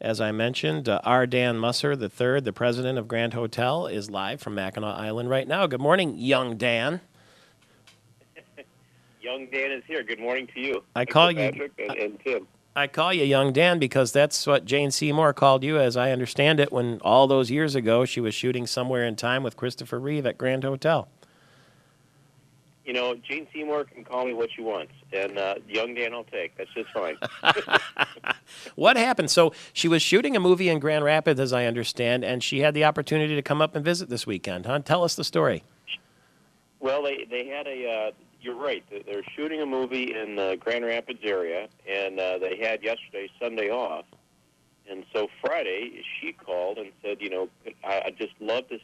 As I mentioned, R. Dan Musser III, the president of Grand Hotel, is live from Mackinac Island right now. Good morning, young Dan. Young Dan is here. Good morning to you, I Michael call you Patrick and Tim. I call you young Dan because that's what Jane Seymour called you, as I understand it, when all those years ago she was shooting Somewhere in Time with Christopher Reeve at Grand Hotel. You know, Gene Seymour can call me what she wants, and young Dan I'll take. That's just fine. What happened? So she was shooting a movie in Grand Rapids, as I understand, and she had the opportunity to come up and visit this weekend, huh? Tell us the story. Well, they had a. You're right. They're shooting a movie in the Grand Rapids area, and they had yesterday, Sunday, off. And so Friday, she called and said, you know, I'd just love to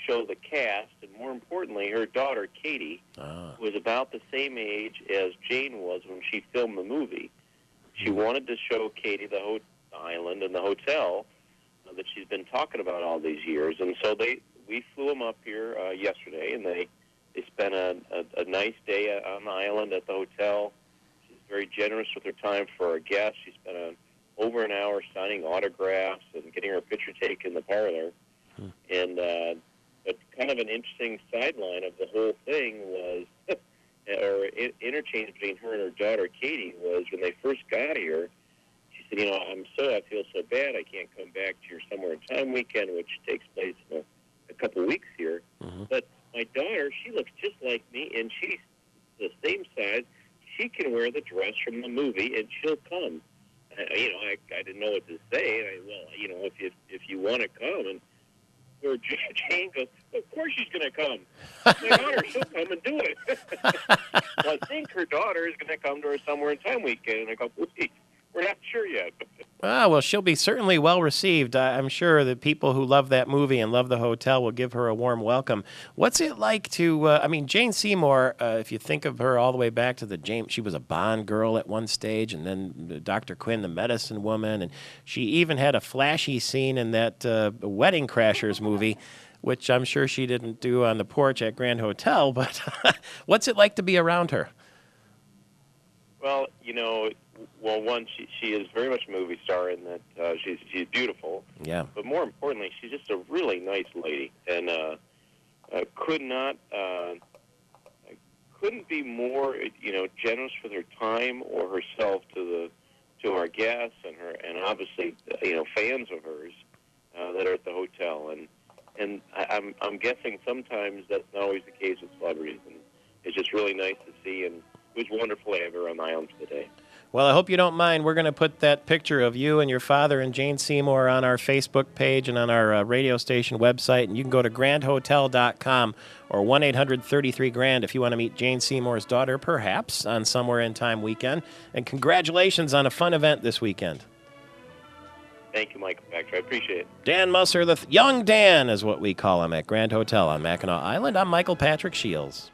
show the cast, and more importantly, her daughter, Katie, was about the same age as Jane was when she filmed the movie. She wanted to show Katie the island and the hotel that she's been talking about all these years. And so we flew them up here yesterday, and they spent a nice day on the island at the hotel. She's very generous with her time for our guests. She spent over an hour signing autographs and getting her picture taken in the parlor. And but kind of an interesting sideline of the whole thing was, or interchange between her and her daughter Katie was when they first got here. She said, you know, I feel so bad I can't come back to your Somewhere in Time weekend, which takes place in a couple of weeks here. But my daughter, she looks just like me, and she's the same size. She can wear the dress from the movie, and she'll come. You know, I didn't know what to say. Well, you know, if you want to come, and where Jane goes, of course she's going to come. My daughter, she'll come and do it. Well, I think her daughter is going to come to her Somewhere in Time weekend in a couple of weeks. We're not sure yet. Well, she'll be certainly well received. I'm sure the people who love that movie and love the hotel will give her a warm welcome. What's it like to, Jane Seymour, if you think of her all the way back to she was a Bond girl at one stage, and then Dr. Quinn, the medicine woman, and she even had a flashy scene in that Wedding Crashers movie, which I'm sure she didn't do on the porch at Grand Hotel, but what's it like to be around her? Well, you know, one, she is very much a movie star in that she's beautiful. Yeah. But more importantly, she's just a really nice lady, and couldn't be more, you know, generous with her time or herself to our guests and obviously, you know, fans of hers that are at the hotel. And I'm guessing sometimes that's not always the case with celebrities, and it's just really nice to see. And it was wonderful to have her on the island for the day. Well, I hope you don't mind. We're going to put that picture of you and your father and Jane Seymour on our Facebook page and on our radio station website. And you can go to grandhotel.com or 1-800-33-GRAND if you want to meet Jane Seymour's daughter, perhaps, on Somewhere in Time weekend. And congratulations on a fun event this weekend. Thank you, Michael Patrick. I appreciate it. Dan Musser, the young Dan is what we call him at Grand Hotel on Mackinac Island. I'm Michael Patrick Shields.